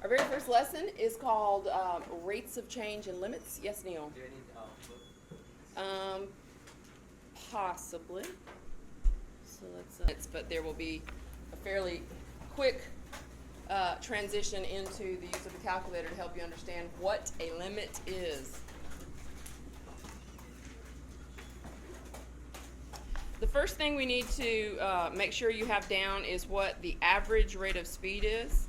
Our very first lesson is called Rates of Change and Limits. Yes, Neil? Do I need book? Possibly. So let's, but there will be a fairly quick transition into the use of the calculator to help you understand what a limit is. The first thing we need to make sure you have down is what the average rate of speed is,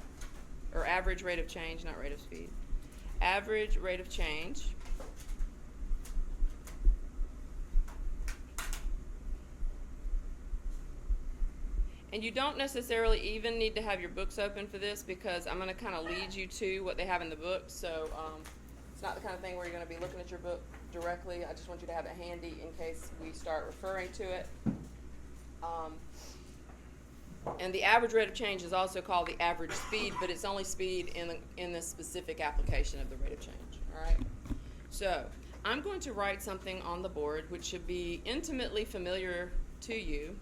or average rate of change, not rate of speed. Average rate of change. And you don't necessarily even need to have your books open for this, because I'm going to kind of lead you to what they have in the book. So it's not the kind of thing where you're going to be looking at your book directly. I just want you to have it handy in case we start referring to it. And the average rate of change is also called the average speed, but it's only speed in the specific application of the rate of change. All right? So I'm going to write something on the board which should be intimately familiar to you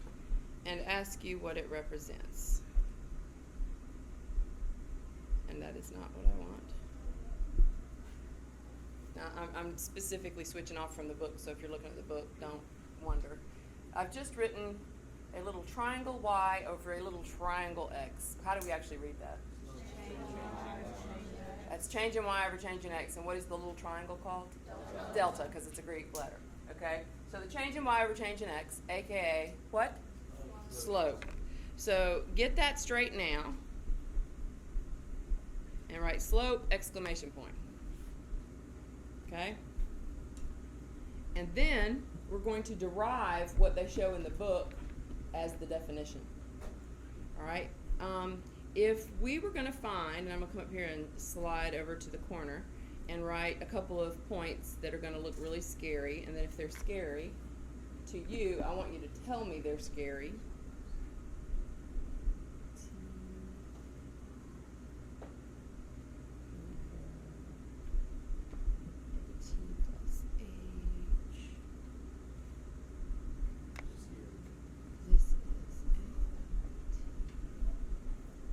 and ask you what it represents. And that is not what I want. Now, I'm specifically switching off from the book, so if you're looking at the book, don't wonder. I've just written a little triangle y over a little triangle x. How do we actually read that? That's change in y over change in x. And what is the little triangle called? Delta, because it's a Greek letter. Okay? So the change in y over change in x, aka what? Slope. So get that straight now and write slope exclamation point. Okay? And then we're going to derive what they show in the book as the definition. All right? If we were going to find, and I'm going to come up here and slide over to the corner and write a couple of points that are going to look really scary, and then if they're scary to you, I want you to tell me they're scary.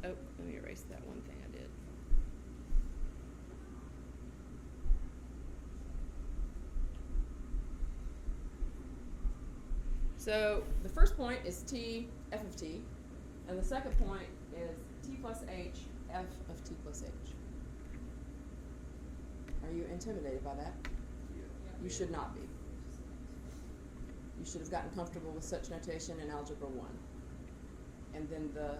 Oh, let me erase that one thing I did. So the first point is t f of t, and the second point is t plus h f of t plus h. Are you intimidated by that? You should not be. You should have gotten comfortable with such notation in Algebra 1. And then the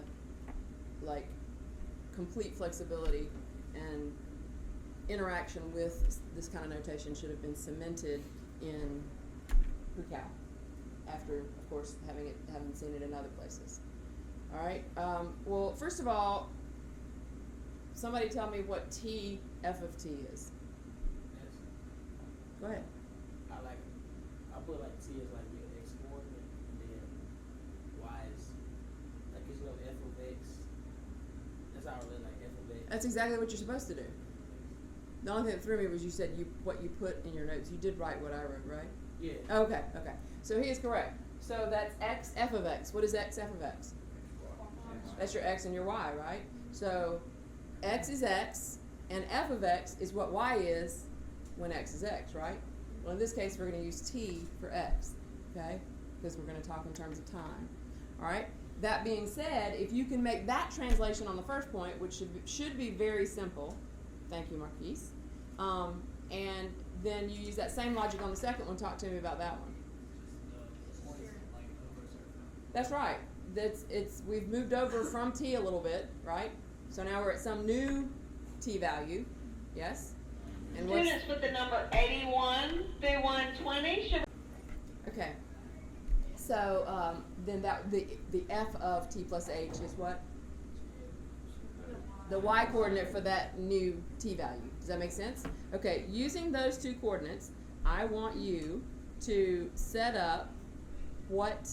complete flexibility and interaction with this kind of notation should have been cemented in pre-cal after, of course, having seen it in other places. All right. Well, first of all, somebody tell me what t f of t is. Yes. Go ahead. I put like t as like your x coordinate, and then y is like it's f of x. That's how I really like f of x. That's exactly what you're supposed to do. The only thing that threw me was you said what you put in your notes. You did write what I wrote, right? Yeah. Okay. So he is correct. So that's x f of x. What is x f of x? That's your x and your y, right? So x is x, and f of x is what y is when x is x, right? Well, in this case, we're going to use t for x, okay? Because we're going to talk in terms of time. All right? That being said, if you can make that translation on the first point, which should be very simple, thank you, Marquise, and then you use that same logic on the second one, talk to me about that one. That's right. We've moved over from t a little bit, right? So now we're at some new t value, yes? And Students with the number 81 through 120 should. Okay. So then the f of t plus h is what? The y coordinate for that new t value. Does that make sense? Okay, using those two coordinates, I want you to set up what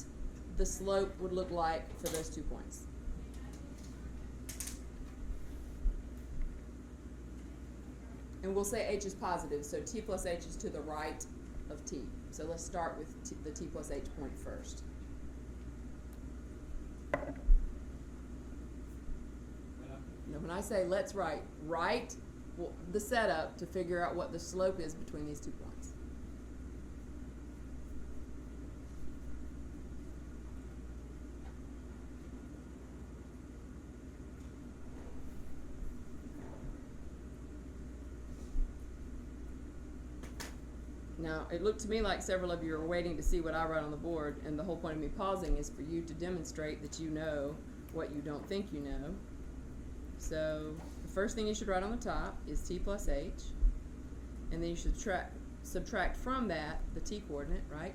the slope would look like for those 2 points. And we'll say h is positive, so t plus h is to the right of t. So let's start with the t plus h point first. No, when I say let's write the setup to figure out what the slope is between these 2 points. Now, it looked to me like several of you are waiting to see what I write on the board, and the whole point of me pausing is for you to demonstrate that you know what you don't think you know. So, the first thing you should write on the top is t plus h, and then you should subtract from that the t coordinate, right?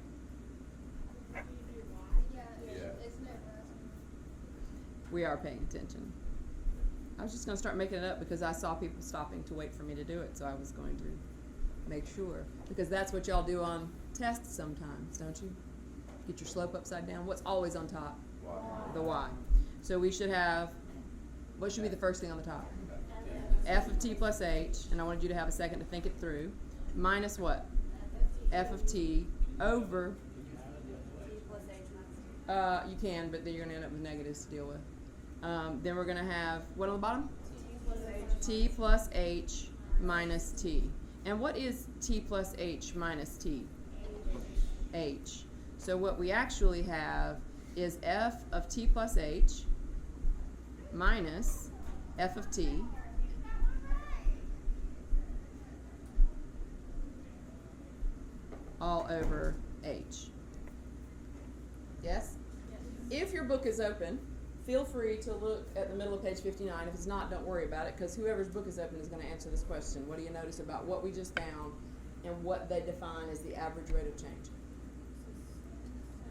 We are paying attention. I was just going to start making it up because I saw people stopping to wait for me to do it, so I was going to make sure, because that's what y'all do on tests sometimes, don't you? Get your slope upside down. What's always on top? Y. The y. So we should have, what should be the first thing on the top? F of t plus h, and I wanted you to have a second to think it through, minus what? F of t over, you can, but then you're going to end up with negatives to deal with. Then we're going to have, what on the bottom? T plus h minus t. And what is t plus h minus t? H. So what we actually have is f of t plus h minus f of t all over h. Yes? If your book is open, feel free to look at the middle of page 59. If it's not, don't worry about it, because whoever's book is open is going to answer this question. What do you notice about what we just found and what they define as the average rate of change?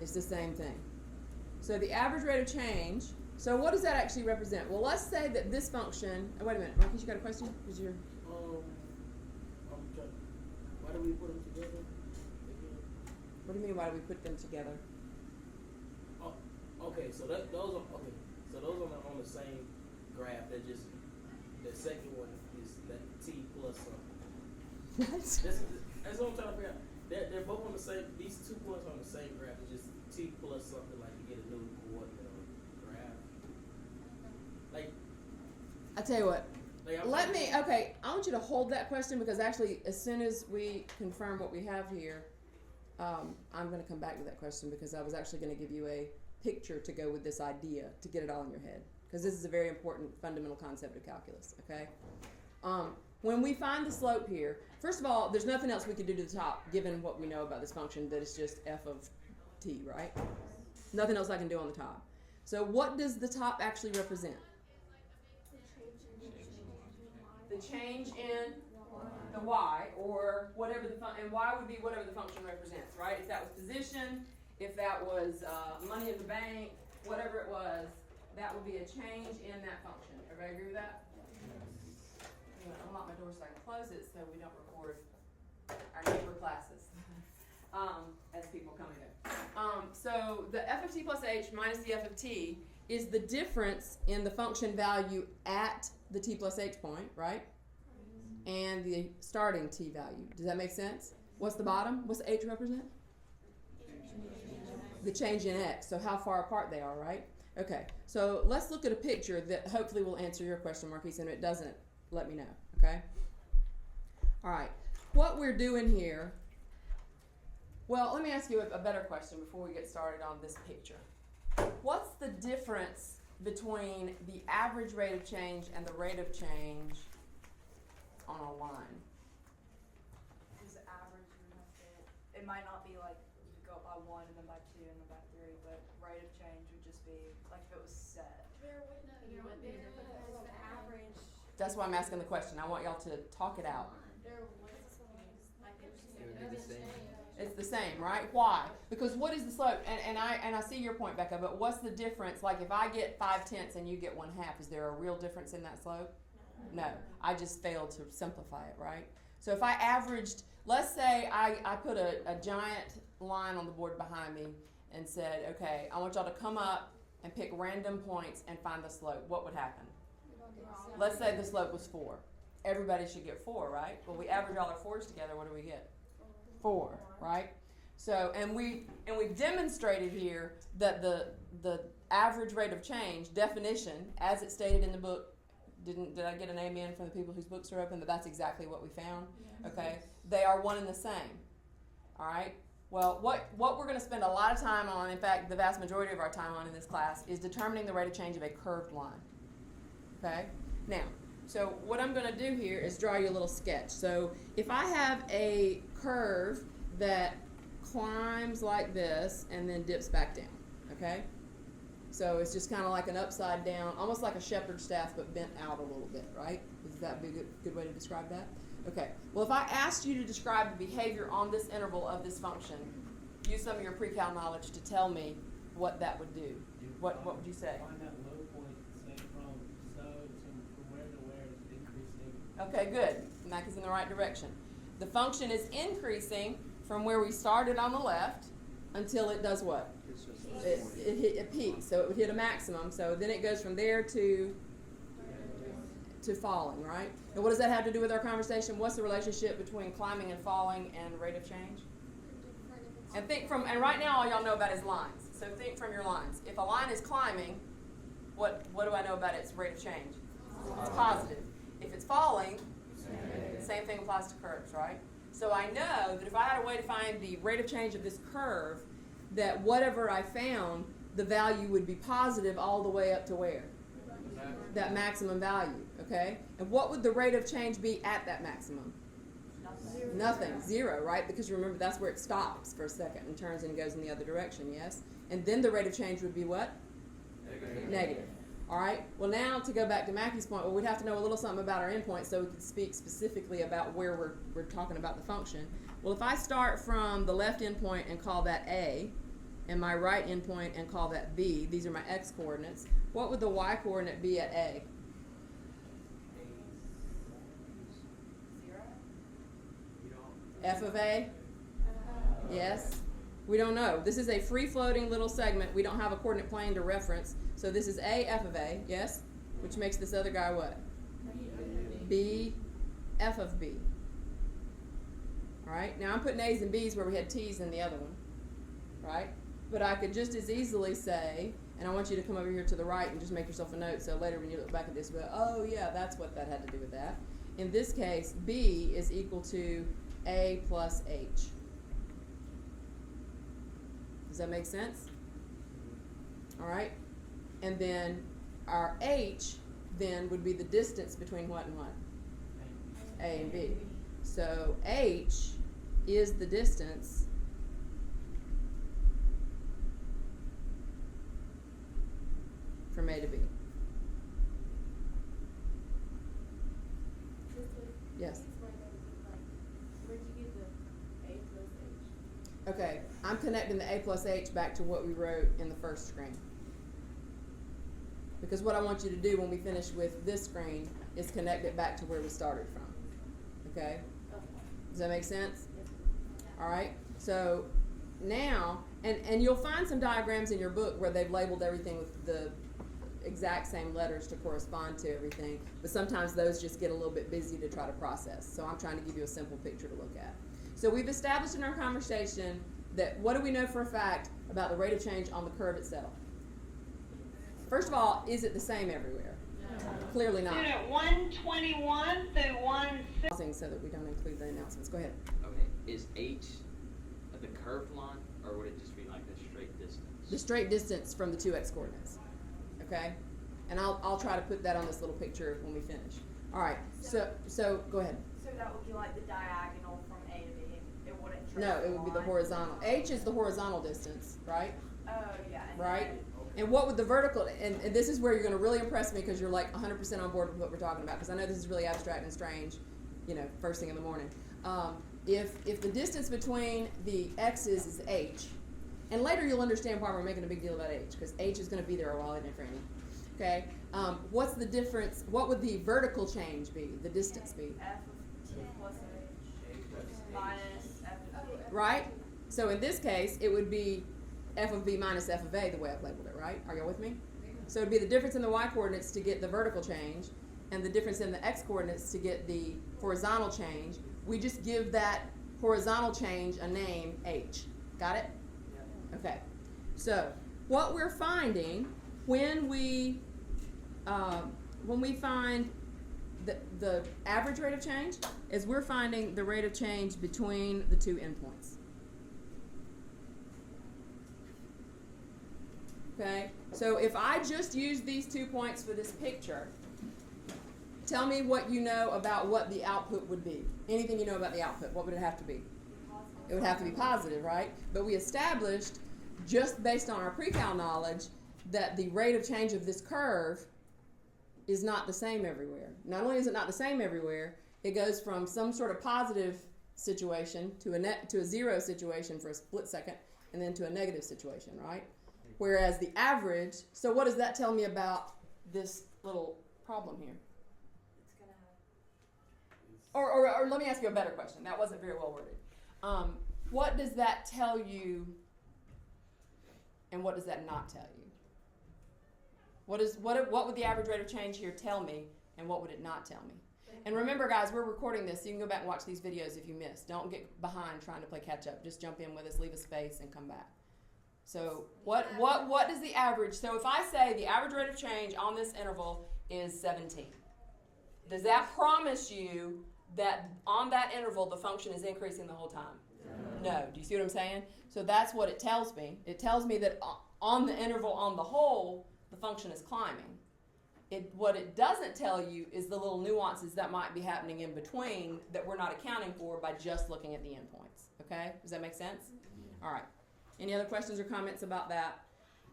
It's the same thing. So the average rate of change, so what does that actually represent? Well, let's say that this function, oh, wait a minute, Marcus, you got a question? Because you're... Why do we put them together again? What do you mean, why do we put them together? Oh, okay, so those are on the same graph. That just the second one is that t plus something. What? That's what I'm trying to figure out. They're both on the same. These 2 points are on the same graph. It's just t plus something, like you get a new coordinate on the graph. Like, I tell you what. like Okay, I want you to hold that question, because actually, as soon as we confirm what we have here, I'm going to come back to that question, because I was actually going to give you a picture to go with this idea to get it all in your head, because this is a very important fundamental concept of calculus, okay? When we find the slope here, first of all, there's nothing else we could do to the top, given what we know about this function, that it's just f of t, right? Nothing else I can do on the top. So what does the top actually represent? The change in the y, or whatever and y would be whatever the function represents, right? If that was position, if that was money in the bank, whatever it was, that would be a change in that function. Everybody agree with that? I'm going to unlock my door so I can close it so we don't record our neighbor classes as people come in. So the f of t plus h minus the f of t is the difference in the function value at the t plus h point, right? And the starting t value. Does that make sense? What's the bottom? What's the h represent? The change in x. So how far apart they are, right? Okay. So let's look at a picture that hopefully will answer your question, Marquise, and if it doesn't, let me know, okay? All right. What we're doing here, well, let me ask you a better question before we get started on this picture. What's the difference between the average rate of change and the rate of change on a line? Because average, it might not be like you go by 1 and then by 2 and then by 3, but rate of change would just be like if it was set. That's why I'm asking the question. I want y'all to talk it out. It would be the same. It's the same, right? Why? Because what is the slope? And I see your point, Becca, but what's the difference? Like if I get 5/10 and you get 1/2, is there a real difference in that slope? No. I just failed to simplify it, right? So if I averaged, let's say I put a giant line on the board behind me and said, okay, I want y'all to come up and pick random points and find the slope. What would happen? Let's say the slope was 4. Everybody should get 4, right? Well, we average all our 4s together. What do we get? 4, right? So, and we've demonstrated here that the average rate of change definition, as it's stated in the book, Did I get an amen from the people whose books are open that that's exactly what we found? Okay, they are one and the same. All right. Well, what we're going to spend a lot of time on, in fact, the vast majority of our time on in this class, is determining the rate of change of a curved line. Okay. Now, so what I'm going to do here is draw you a little sketch. So if I have a curve that climbs like this and then dips back down, okay? So it's just kind of like an upside down, almost like a shepherd's staff, but bent out a little bit, right? Would that be a good way to describe that? Okay. Well, if I asked you to describe the behavior on this interval of this function, use some of your pre-cal knowledge to tell me what that would do. What would you say? Find that low point, say from where to where is increasing. Okay, good. Mac is in the right direction. The function is increasing from where we started on the left until it does what? It peaks. So it would hit a maximum. So then it goes from there to falling, right? And what does that have to do with our conversation? What's the relationship between climbing and falling and rate of change? And right now all y'all know about is lines. So think from your lines. If a line is climbing, what do I know about its rate of change? It's positive. If it's falling, same thing applies to curves, right? So I know that if I had a way to find the rate of change of this curve, that whatever I found, the value would be positive all the way up to where? That maximum value, okay? And what would the rate of change be at that maximum? Nothing. Zero, right? Because remember, that's where it stops for a second and turns and goes in the other direction, yes? And then the rate of change would be what? Negative. All right? Well, now to go back to Mackey's point, well, we'd have to know a little something about our endpoint so we could speak specifically about where we're talking about the function. Well, if I start from the left endpoint and call that A, and my right endpoint and call that B, these are my x coordinates, what would the y coordinate be at A? 0. F of A? Yes? We don't know. This is a free-floating little segment. We don't have a coordinate plane to reference. So this is A, F of A, yes? Which makes this other guy what? B, F of B. All right? Now I'm putting A's and B's where we had T's in the other one. Right? But I could just as easily say, and I want you to come over here to the right and just make yourself a note so later when you look back at this, you'll go, oh yeah, that's what that had to do with that. In this case, B is equal to A plus H. Does that make sense? All right? And then our H then would be the distance between what and what? A and B. So H is the distance from A to B. Yes. Where'd you get the A plus H? Okay, I'm connecting the A plus H back to what we wrote in the first screen. Because what I want you to do when we finish with this screen is connect it back to where we started from. Okay? Does that make sense? All right? So now, and you'll find some diagrams in your book where they've labeled everything with the exact same letters to correspond to everything, but sometimes those just get a little bit busy to try to process. So I'm trying to give you a simple picture to look at. So we've established in our conversation that what do we know for a fact about the rate of change on the curve itself? First of all, is it the same everywhere? No. Clearly not. Student 121 through 16. So that we don't include the announcements. Go ahead. Okay, is H the curved line, or would it just be like the straight distance? The straight distance from the two x coordinates. Okay? And I'll try to put that on this little picture when we finish. All right. So go ahead. So that would be like the diagonal from A to B. It wouldn't trace No, it would be the line. horizontal. H is the horizontal distance, right? Oh, yeah. And Right? then- And what would the vertical, and this is where you're going to really impress me because you're like 100% on board with what we're talking about, because I know this is really abstract and strange, first thing in the morning. If the distance between the x's is h, and later you'll understand why we're making a big deal about h, because h is going to be there a while in frame. Okay? What's the difference? What would the vertical change be, the distance be? F of T plus H minus F of B. Right? So in this case, it would be f of b minus f of a, the way I've labeled it, right? Are y'all with me? So it would be the difference in the y-coordinates to get the vertical change, and the difference in the x-coordinates to get the horizontal change. We just give that horizontal change a name, h. Got it? Okay. So what we're finding when we when we find the average rate of change is we're finding the rate of change between the two endpoints. Okay, so if I just use these 2 points for this picture, tell me what you know about what the output would be. Anything you know about the output, what would it have to be? It would have to be positive, right? But we established, just based on our pre-cal knowledge, that the rate of change of this curve is not the same everywhere. Not only is it not the same everywhere, it goes from some sort of positive situation to a zero situation for a split second, and then to a negative situation, right? Whereas the average, so what does that tell me about this little problem here? It's gonna have. Or let me ask you a better question. That wasn't very well worded. What does that tell you, and what does that not tell you? What would the average rate of change here tell me, and what would it not tell me? And remember, guys, we're recording this, so you can go back and watch these videos if you missed. Don't get behind trying to play catch up. Just jump in with us, leave a space, and come back. So what does the average? So if I say the average rate of change on this interval is 17, does that promise you that on that interval the function is increasing the whole time? No. Do you see what I'm saying? So that's what it tells me. It tells me that on the interval on the whole, the function is climbing. What it doesn't tell you is the little nuances that might be happening in between that we're not accounting for by just looking at the endpoints. Okay? Does that make sense? All right. Any other questions or comments about that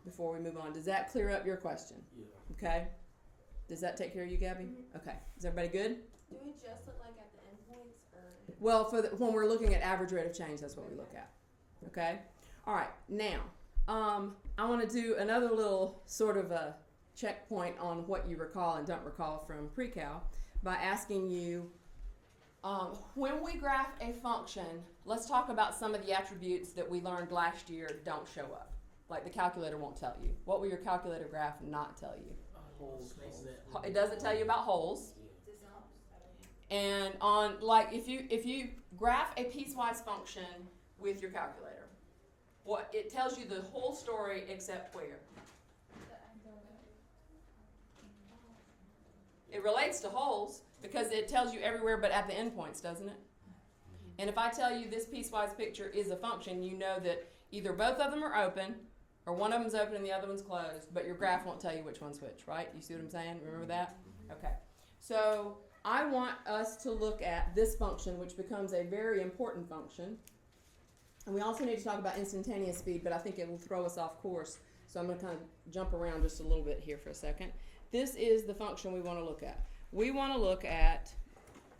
before we move on? Does that clear up your question? Yeah. Okay. Does that take care of you, Gabby? Okay. Is everybody good? Do we just look like at the endpoints, or? Well, when we're looking at average rate of change, that's what we look at. Okay? All right. Now, I want to do another little sort of a checkpoint on what you recall and don't recall from pre-cal by asking you, when we graph a function, let's talk about some of the attributes that we learned last year don't show up. Like the calculator won't tell you. What will your calculator graph not tell you? Holes. It doesn't tell you about holes. And on, like, if you graph a piecewise function with your calculator, what it tells you the whole story except where? It relates to holes because it tells you everywhere but at the endpoints, doesn't it? And if I tell you this piecewise picture is a function, you know that either both of them are open or one of them's open and the other one's closed, but your graph won't tell you which one's which, right? You see what I'm saying? Remember that? Okay. So I want us to look at this function, which becomes a very important function. And we also need to talk about instantaneous speed, but I think it will throw us off course. So I'm going to kind of jump around just a little bit here for a second. This is the function we want to look at. We want to look at,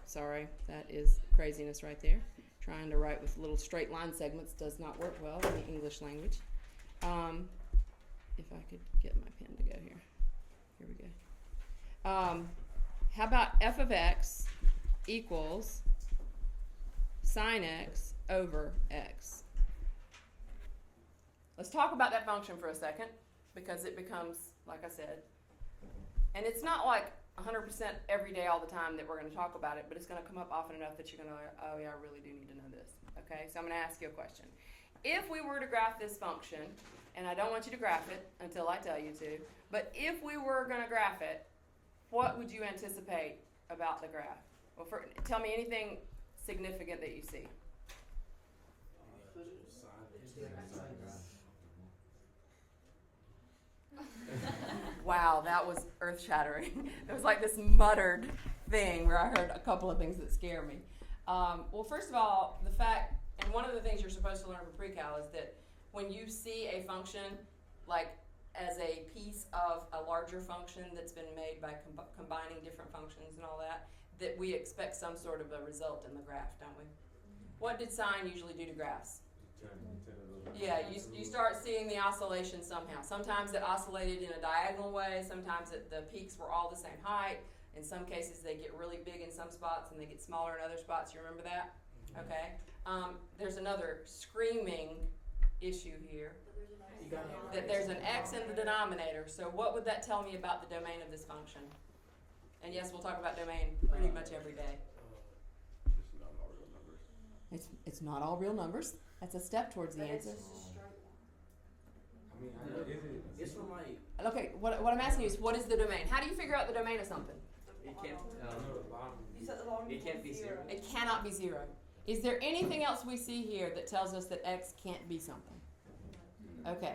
sorry, that is craziness right there. Trying to write with little straight line segments does not work well in the English language. If I could get my pen to go here. Here we go. How about f of x equals sine x over x? Let's talk about that function for a second because it becomes, like I said, and it's not like 100% every day all the time that we're going to talk about it, but it's going to come up often enough that you're going to, oh yeah, I really do need to know this. Okay, so I'm going to ask you a question. If we were to graph this function, and I don't want you to graph it until I tell you to, but if we were going to graph it, what would you anticipate about the graph? Well, tell me anything significant that you see. Wow, that was earth-shattering. It was like this muttered thing where I heard a couple of things that scare me. Well, first of all, the fact, and one of the things you're supposed to learn from pre-cal is that when you see a function like as a piece of a larger function that's been made by combining different functions and all that, that we expect some sort of a result in the graph, don't we? What did sine usually do to graphs? Yeah, you start seeing the oscillation somehow. Sometimes it oscillated in a diagonal way. Sometimes the peaks were all the same height. In some cases, they get really big in some spots and they get smaller in other spots. You remember that? Okay. There's another screaming issue here. That there's an x in the denominator. So what would that tell me about the domain of this function? And yes, we'll talk about domain pretty much every day. It's not all real numbers. That's a step towards the answer. It's from like Okay, what I'm asking you is, what is the domain? How do you figure out the domain of something? It can't. You said the bottom It can't be zero. It cannot be 0. Is there anything else we see here that tells us that x can't be something? Okay.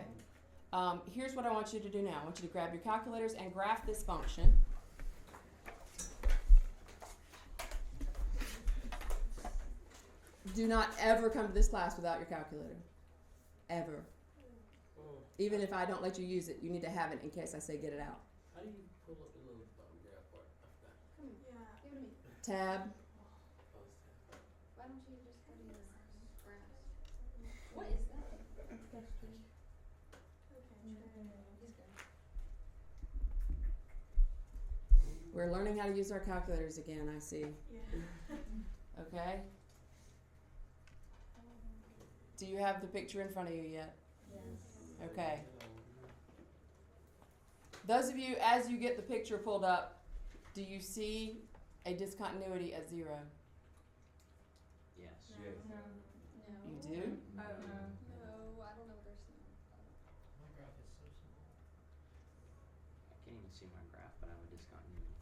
Here's what I want you to do now. I want you to grab your calculators and graph this function. Do not ever come to this class without your calculator. Ever. Even if I don't let you use it, you need to have it in case I say get it out. How do you pull up the little graph part? I forgot. Yeah. Give me. Tab. Why don't you just go to your graphs? What is that? We're learning how to use our calculators again, I see. Okay? Do you have the picture in front of you yet? Yes. Okay. Those of you, as you get the picture pulled up, do you see a discontinuity at 0? Yes. No. You do? No, I don't know what they're saying. My graph is so small. I can't even see my graph, but I have a discontinuity.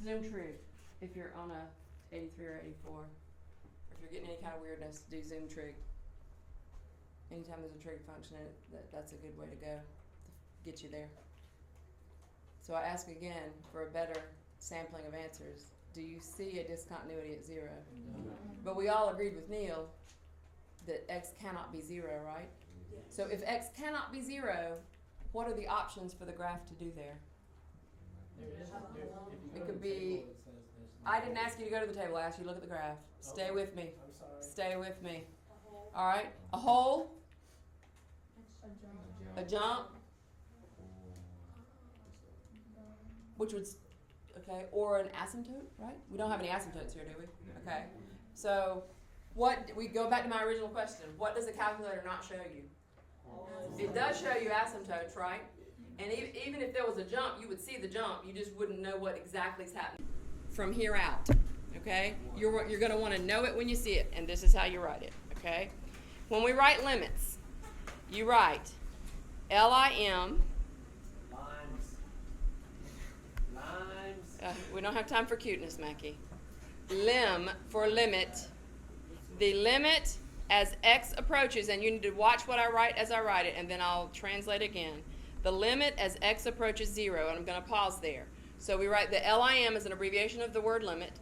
Zoom trig. If you're on a 83 or 84, or if you're getting any kind of weirdness, do zoom trig. Anytime there's a trig function in it, that's a good way to go to get you there. So I ask again for a better sampling of answers. Do you see a discontinuity at 0? But we all agreed with Neil that x cannot be 0, right? Yes. So if x cannot be 0, what are the options for the graph to do there? There is. If you It go could to the be- table, it says there's no- I didn't ask you to go to the table, I asked you to look at the graph. Stay with me. I'm sorry. Stay with me. All right, a hole, a jump, which would, okay, or an asymptote, right? We don't have any asymptotes here, do we? Okay. So, we go back to my original question. What does the calculator not show you? It does show you asymptotes, right? And even if there was a jump, you would see the jump. You just wouldn't know what exactly is happening from here out. Okay? You're going to want to know it when you see it, and this is how you write it. Okay? When we write limits, you write LIM. We don't have time for cuteness, Mackie. Lim for limit. The limit as x approaches, and you need to watch what I write as I write it, and then I'll translate again. The limit as x approaches 0, and I'm going to pause there. So we write the LIM as an abbreviation of the word limit.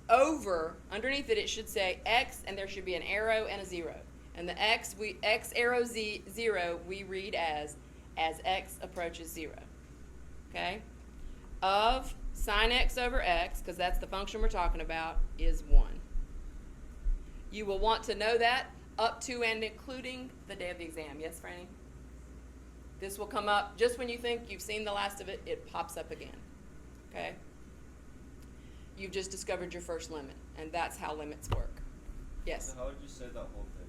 Over, underneath it, it should say x, and there should be an arrow and a 0. And the x arrow 0, we read as x approaches 0. Okay? Of sine x over x, because that's the function we're talking about, is 1. You will want to know that up to and including the day of the exam. Yes, Franny? This will come up just when you think you've seen the last of it, it pops up again. Okay? You've just discovered your first limit, and that's how limits work. Yes? So how would you say that whole thing?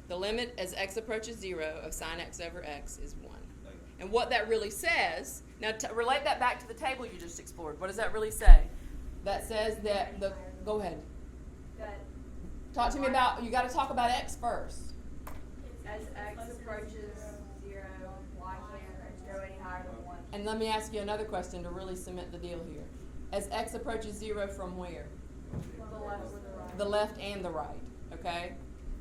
The limit as x approaches 0 of sine x over x is 1. Like, And what that really says, now relate that back to the table you just explored. What does that really say? That says that go ahead. That Talk to me about, you got to talk about x first. as x approaches 0, y can't go any higher than 1. And let me ask you another question to really cement the deal here. As x approaches 0 from where? The left or the right. The left and the right, okay?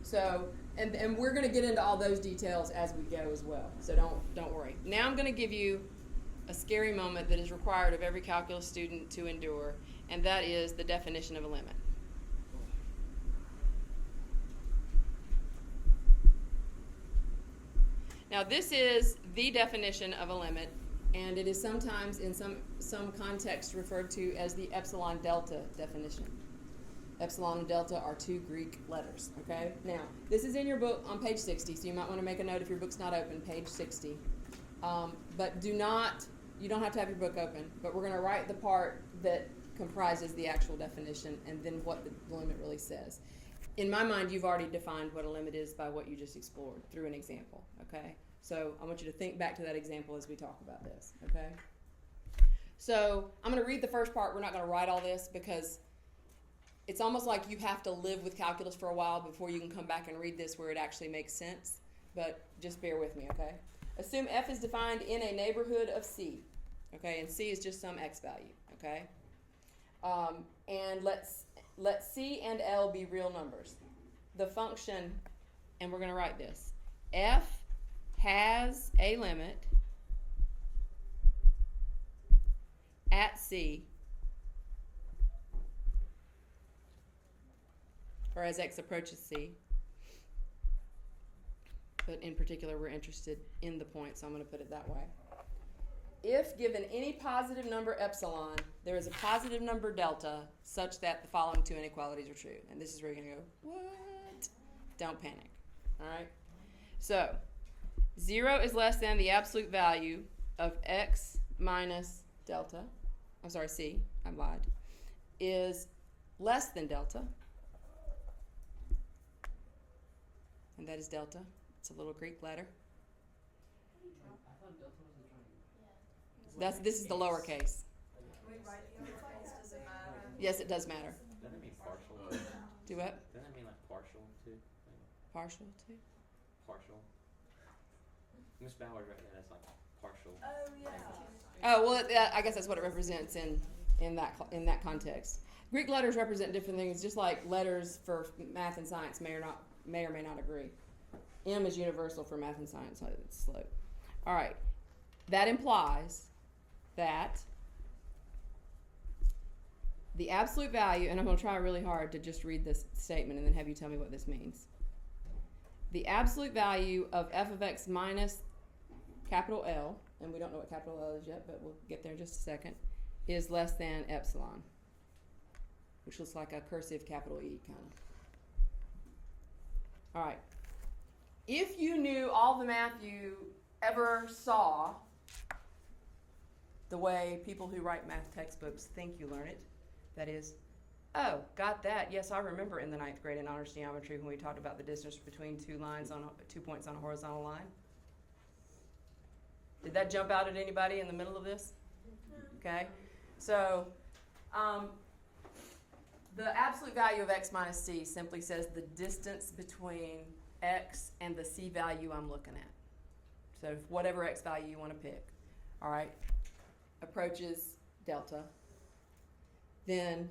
So, and we're going to get into all those details as we go as well. So don't worry. Now I'm going to give you a scary moment that is required of every calculus student to endure, and that is the definition of a limit. Now this is the definition of a limit, and it is sometimes in some contexts referred to as the epsilon delta definition. Epsilon and delta are 2 Greek letters, okay? Now, this is in your book on page 60, so you might want to make a note if your book's not open, page 60. But you don't have to have your book open, but we're going to write the part that comprises the actual definition and then what the limit really says. In my mind, you've already defined what a limit is by what you just explored through an example, okay? So I want you to think back to that example as we talk about this, okay? So I'm going to read the first part. We're not going to write all this because it's almost like you have to live with calculus for a while before you can come back and read this where it actually makes sense. But just bear with me, okay? Assume f is defined in a neighborhood of c. Okay, and c is just some x value. Okay, and let c and l be real numbers. The function, and we're going to write this: f has a limit at c, or as x approaches c. But in particular, we're interested in the point, so I'm going to put it that way. If given any positive number epsilon, there is a positive number delta such that the following two inequalities are true. And this is where you're going to go, what? Don't panic. All right? So, 0 is less than the absolute value of x minus delta. I'm sorry, c. I lied. Is less than delta. And that is delta. It's a little Greek letter. I thought delta was the triangle. This is the lowercase. Can we write the uppercase? Does it matter? Yes, it does matter. Doesn't it mean partial? Too? Do what? Doesn't it mean like partial too? Like Partial to? partial. Miss Ballard read that as like partial. Oh, yeah. Oh well, I guess that's what it represents in that context. Greek letters represent different things, just like letters for math and science may or may not agree. M is universal for math and science, so it's slope. All right, that implies that the absolute value, and I'm going to try really hard to just read this statement and then have you tell me what this means. The absolute value of f of x minus capital L, and we don't know what capital L is yet, but we'll get there in just a second, is less than epsilon, which looks like a cursive capital E kind of. All right. If you knew all the math you ever saw the way people who write math textbooks think you learn it, that is, oh, got that. Yes, I remember in the 9th grade in honors geometry when we talked about the distance between 2 points on a horizontal line. Did that jump out at anybody in the middle of this? Okay. So, the absolute value of x minus c simply says the distance between x and the c value I'm looking at. So whatever x value you want to pick, all right, approaches delta. Then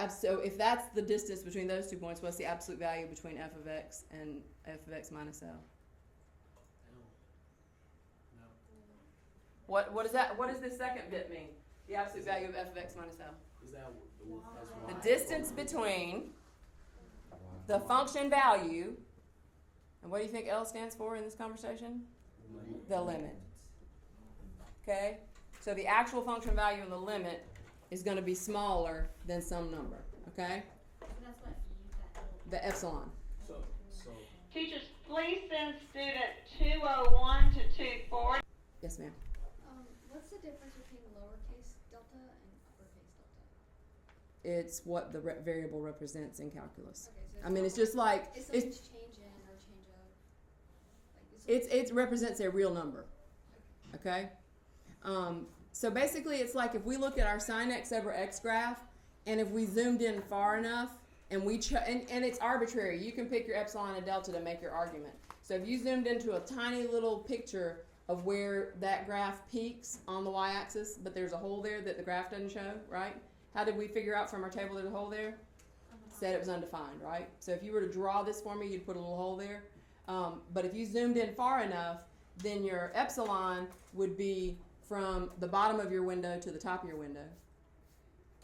so if that's the distance between those 2 points, what's the absolute value between f of x and f of x minus L? No. What is that? What does this second bit mean? The absolute value of f of x minus L. Is that The that's y? distance between the function value, and what do you think L stands for in this conversation? The limit. Okay? So the actual function value in the limit is going to be smaller than some number. Okay? So that's what that The epsilon. So Teachers, please send student 201 to 240. Yes, ma'am. what's the difference between lowercase delta and uppercase delta? It's what the variable represents in calculus. Okay, so I mean, it's just like it's something it's to change in or change out. Like it represents a real number. Okay? So basically, it's like if we look at our sin x over x graph, and if we zoomed in far enough, and and it's arbitrary. You can pick your epsilon and delta to make your argument. So if you zoomed into a tiny little picture of where that graph peaks on the y-axis, but there's a hole there that the graph doesn't show, right? How did we figure out from our table there's a hole there? Said it was undefined, right? So if you were to draw this for me, you'd put a little hole there. But if you zoomed in far enough, then your epsilon would be from the bottom of your window to the top of your window.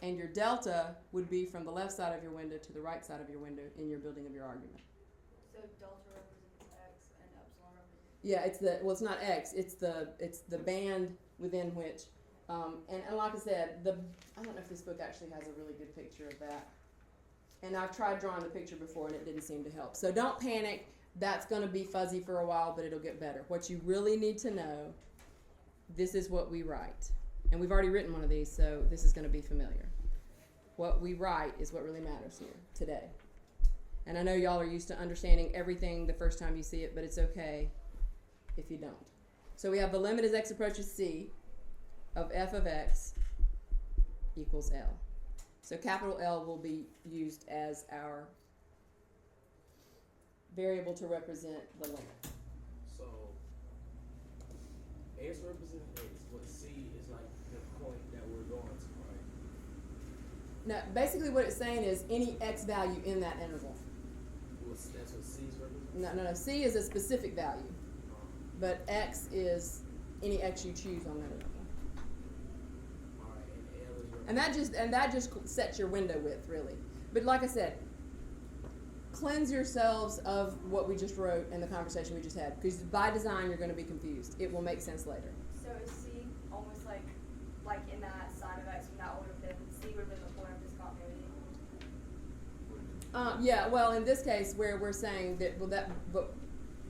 And your delta would be from the left side of your window to the right side of your window in your building of your argument. So delta represents x and epsilon represents. Yeah, it's not x. It's the band within which, and like I said, I don't know if this book actually has a really good picture of that. And I've tried drawing the picture before and it didn't seem to help. So don't panic. That's going to be fuzzy for a while, but it'll get better. What you really need to know, this is what we write. And we've already written one of these, so this is going to be familiar. What we write is what really matters here today. And I know y'all are used to understanding everything the first time you see it, but it's okay if you don't. So we have the limit as x approaches c of f of x equals L. So capital L will be used as our variable to represent the limit. So X represents X, but C is like the point that we're going to, right? Now, basically what it's saying is any X value in that interval. Well, that's what C's represent. No. C is a specific value, but X is any X you choose on that interval. Alright, and L is represent. And that just sets your window width, really. But like I said, cleanse yourselves of what we just wrote in the conversation we just had, because by design you're going to be confused. It will make sense later. So is C almost like in that side of X, when that would have been, C would have been the point of discontinuity? Yeah, well, in this case, where we're saying that, but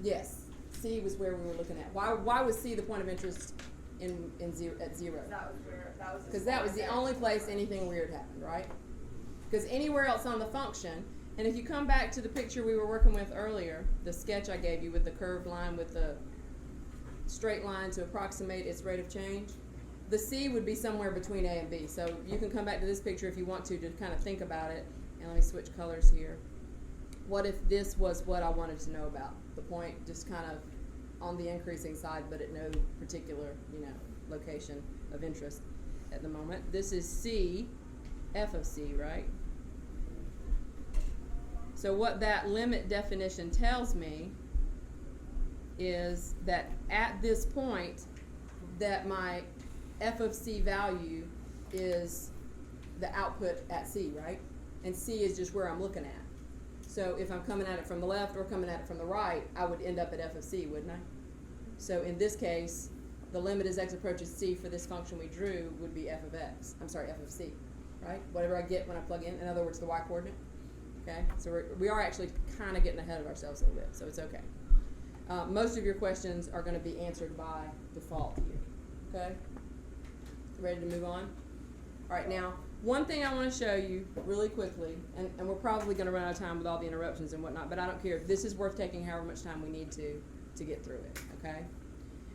yes, C was where we were looking at. Why was C the point of interest at zero? That was where, that was. Because that was the only place anything weird happened, right? Because anywhere else on the function, and if you come back to the picture we were working with earlier, the sketch I gave you with the curved line with the straight line to approximate its rate of change, the C would be somewhere between A and B. So you can come back to this picture if you want to kind of think about it. And let me switch colors here. What if this was what I wanted to know about? The point just kind of on the increasing side, but at no particular, location of interest at the moment. This is C, f of C, right? So what that limit definition tells me is that at this point that my f of C value is the output at C, right? And C is just where I'm looking at. So if I'm coming at it from the left or coming at it from the right, I would end up at f of C, wouldn't I? So in this case, the limit as x approaches C for this function we drew would be f of x. I'm sorry, f of C, right? Whatever I get when I plug in other words, the y coordinate. Okay, so we are actually kind of getting ahead of ourselves a little bit, so it's okay. Most of your questions are going to be answered by default here. Okay, ready to move on? All right, now one thing I want to show you really quickly, and we're probably going to run out of time with all the interruptions and whatnot, but I don't care. This is worth taking however much time we need to get through it. Okay,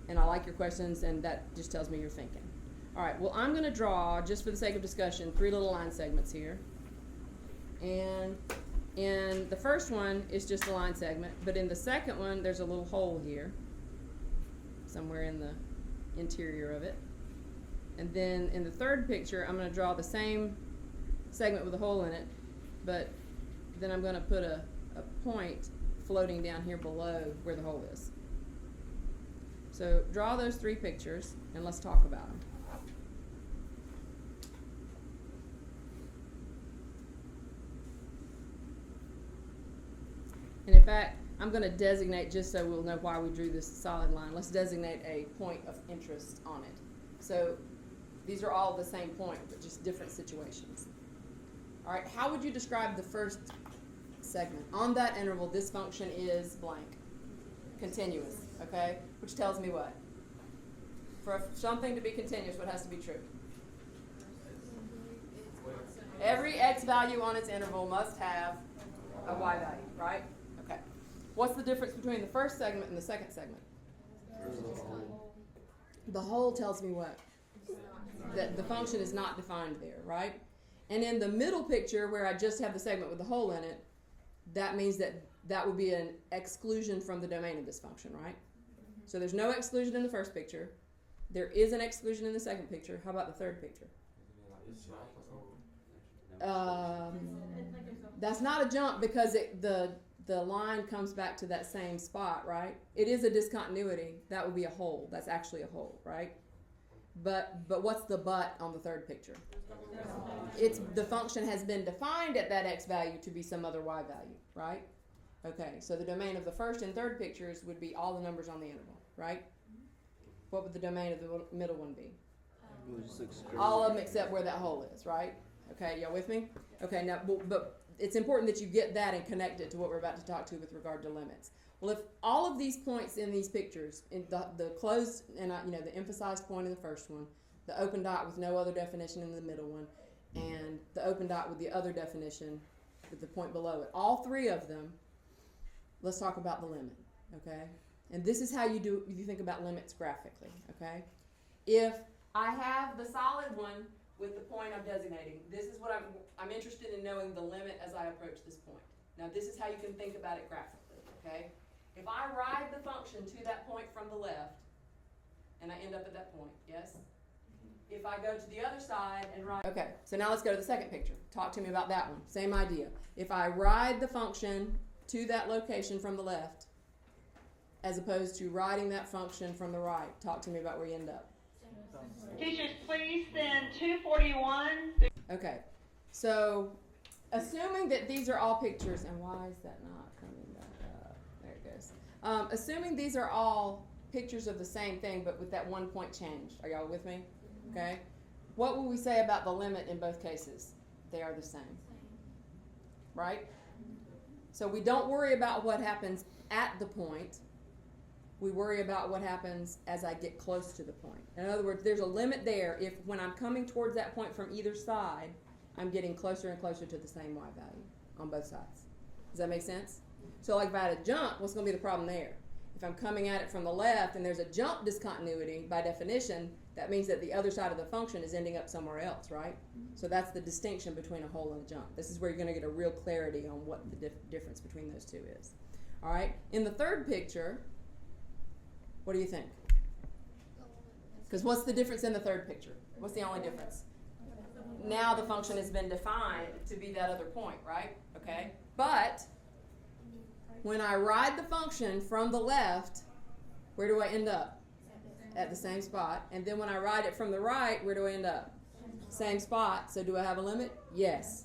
and I like your questions, and that just tells me you're thinking. All right, well, I'm going to draw, just for the sake of discussion, 3 little line segments here. And in the first one, it's just a line segment, but in the second one, there's a little hole here, somewhere in the interior of it. And then in the third picture, I'm going to draw the same segment with a hole in it, but then I'm going to put a point floating down here below where the hole is. So draw those 3 pictures, and let's talk about them. And in fact, I'm going to designate, just so we'll know why we drew this solid line, let's designate a point of interest on it. So these are all the same point, but just different situations. All right, how would you describe the first segment? On that interval, this function is blank, continuous, okay? Which tells me what? For something to be continuous, what has to be true? Every x value on its interval must have a y value, right? Okay. What's the difference between the first segment and the second segment? The whole tells me what? That the function is not defined there, right? And in the middle picture, where I just have the segment with the hole in it, that means that would be an exclusion from the domain of this function, right? So there's no exclusion in the first picture. There is an exclusion in the second picture. How about the third picture? That's not a jump because the line comes back to that same spot, right? It is a discontinuity. That would be a hole. That's actually a hole, right? But what's the but on the third picture? It's the function has been defined at that x value to be some other y value, right? Okay, so the domain of the first and third pictures would be all the numbers on the interval, right? What would the domain of the middle one be? All of them except where that hole is, right? Okay, y'all with me? Okay, now, but it's important that you get that and connect it to what we're about to talk to with regard to limits. Well, if all of these points in these pictures, in the closed and the emphasized point in the first one, the open dot with no other definition in the middle one, and the open dot with the other definition with the point below it, all 3 of them, let's talk about the limit, okay? And this is how you think about limits graphically, okay? If I have the solid one with the point I'm designating, this is what I'm interested in knowing the limit as I approach this point. Now this is how you can think about it graphically, okay? If I ride the function to that point from the left, and I end up at that point, yes? If I go to the other side and ride, okay, so now let's go to the second picture. Talk to me about that one, same idea. If I ride the function to that location from the left, as opposed to riding that function from the right, talk to me about where you end up. Teachers, please send 241. Okay, so assuming that these are all pictures, and why is that not coming back up? There it goes. Assuming these are all pictures of the same thing, but with that 1 point change. Are y'all with me? Okay. What will we say about the limit in both cases? They are the same. Right? So we don't worry about what happens at the point. We worry about what happens as I get close to the point. In other words, there's a limit there if when I'm coming towards that point from either side, I'm getting closer and closer to the same y value on both sides. Does that make sense? So like if I had a jump, what's going to be the problem there? If I'm coming at it from the left and there's a jump discontinuity, by definition, that means that the other side of the function is ending up somewhere else, right? So that's the distinction between a hole and a jump. This is where you're going to get a real clarity on what the difference between those two is. All right? In the third picture, what do you think? Because what's the difference in the third picture? What's the only difference? Now the function has been defined to be that other point, right? Okay? But when I ride the function from the left, where do I end up? At the same spot. And then when I ride it from the right, where do I end up? Same spot. So do I have a limit? Yes.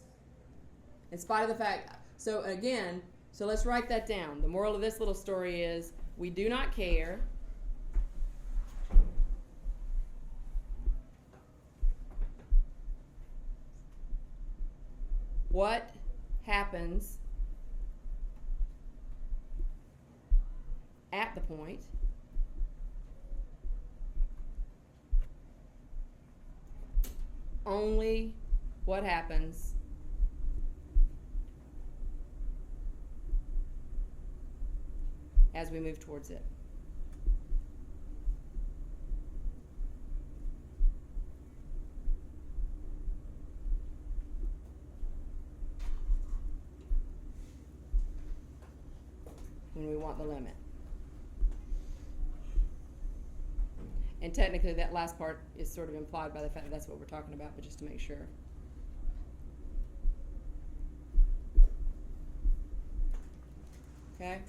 In spite of the fact, so again, so let's write that down. The moral of this little story is we do not care what happens at the point only what happens as we move towards it. When we want the limit. And technically that last part is sort of implied by the fact that that's what we're talking about, but just to make sure. Okay?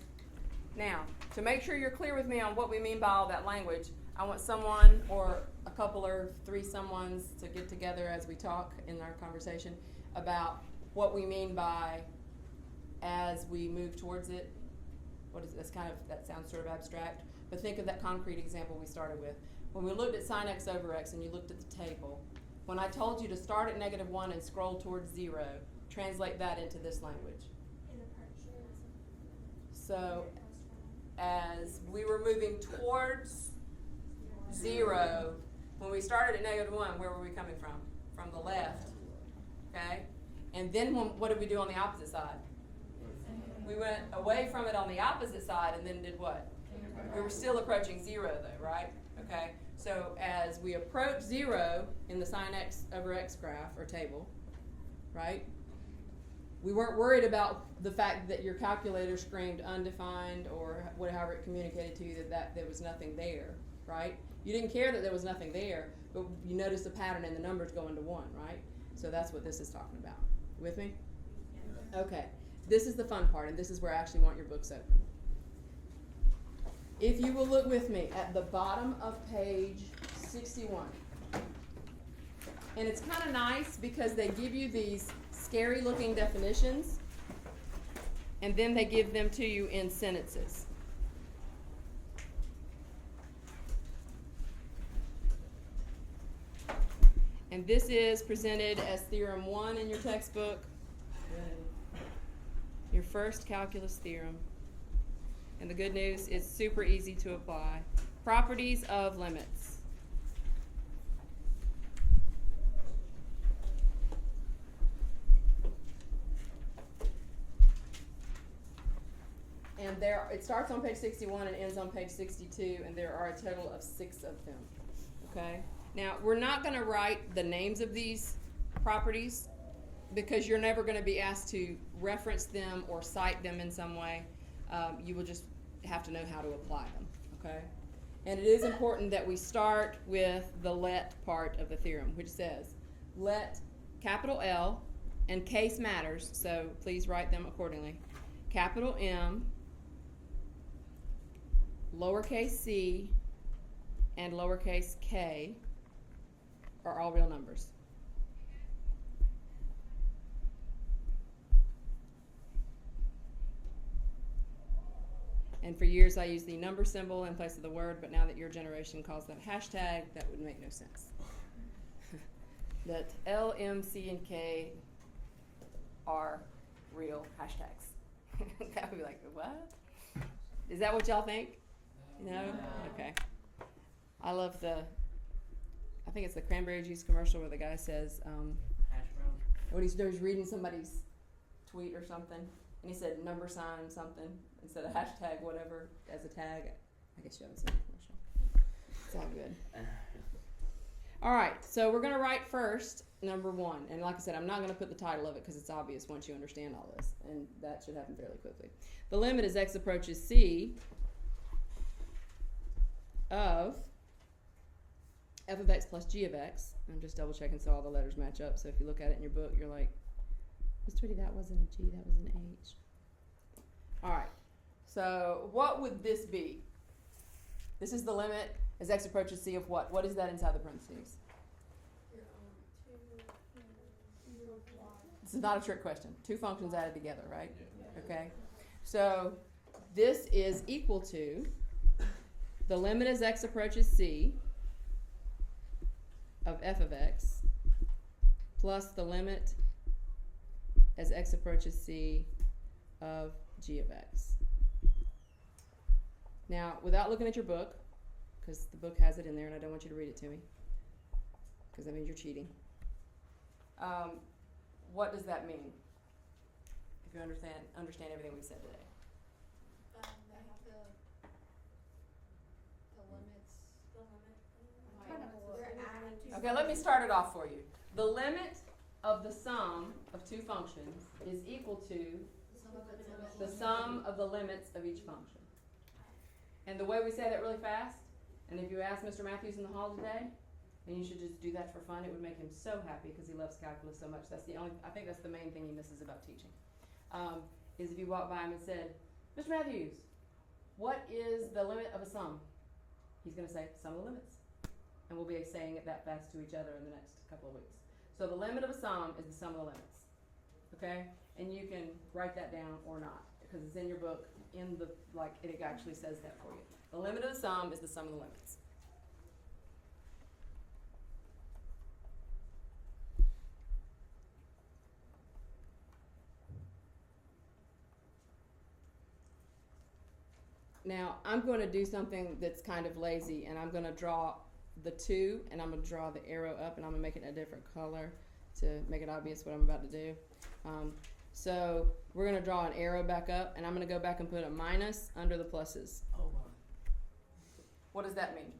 Now, to make sure you're clear with me on what we mean by all that language, I want someone or a couple or three someones to get together as we talk in our conversation about what we mean by as we move towards it. What is that's kind of, that sounds sort of abstract, but think of that concrete example we started with. When we looked at sine x over x and you looked at the table, when I told you to start at -1 and scroll towards 0, translate that into this language. So as we were moving towards 0, when we started at -1, where were we coming from? From the left, okay? And then what did we do on the opposite side? We went away from it on the opposite side and then did what? We were still approaching 0 though, right? Okay, so as we approach 0 in the sine x over x graph or table, right? We weren't worried about the fact that your calculator screamed undefined or however it communicated to you that there was nothing there, right? You didn't care that there was nothing there, but you noticed a pattern in the numbers going to 1, right? So that's what this is talking about. With me? Okay. This is the fun part, and this is where I actually want your books open. If you will look with me at the bottom of page 61. And it's kind of nice because they give you these scary looking definitions, and then they give them to you in sentences. And this is presented as Theorem 1 in your textbook. Your first calculus theorem. And the good news, it's super easy to apply. Properties of limits. And it starts on page 61 and ends on page 62, and there are a total of 6 of them. Okay? Now, we're not going to write the names of these properties because you're never going to be asked to reference them or cite them in some way. You will just have to know how to apply them, okay? And it is important that we start with the let part of the theorem, which says, let capital L, and case matters, so please write them accordingly. Capital M, lowercase c, and lowercase k are all real numbers. And for years I used the number symbol in place of the word, but now that your generation calls that hashtag, that would make no sense. That L, M, C, and K are real hashtags. That would be like, what? Is that what y'all think? No? Okay. I love I think it's the cranberry juice commercial where the guy says, Hash brown. when he's reading somebody's tweet or something, and he said number sign something instead of hashtag whatever as a tag. I guess you haven't seen the commercial. It's all good. All right, so we're going to write first number 1. And like I said, I'm not going to put the title of it because it's obvious once you understand all this. And that should happen fairly quickly. The limit as x approaches c of f of x plus g of x. I'm just double checking so all the letters match up. So if you look at it in your book, you're like, Miss Tweety, that wasn't a G, that was an H. All right, so what would this be? This is the limit as x approaches c of what? What is that inside the parentheses? This is not a trick question. 2 functions added together, right? Okay. So this is equal to the limit as x approaches c of f of x plus the limit as x approaches c of g of x. Now, without looking at your book, because the book has it in there and I don't want you to read it to me, because that means you're cheating. What does that mean? If you understand everything we've said today. They have the limits. They're adding. Okay, let me start it off for you. The limit of the sum of 2 functions is equal to the sum of the limits of each function. And the way we say that really fast, and if you ask Mr. Matthews in the hall today, and you should just do that for fun, it would make him so happy because he loves calculus so much. I think that's the main thing he misses about teaching. Is if you walk by him and said, Mr. Matthews, what is the limit of a sum? He's going to say, sum of the limits. And we'll be saying it that fast to each other in the next couple of weeks. So the limit of a sum is the sum of the limits. Okay? And you can write that down or not, because it's in your book, it actually says that for you. The limit of the sum is the sum of the limits. Now, I'm going to do something that's kind of lazy, and I'm going to draw the 2, and I'm going to draw the arrow up, and I'm going to make it a different color to make it obvious what I'm about to do. So we're going to draw an arrow back up, and I'm going to go back and put a minus under the pluses. Oh my. What does that mean?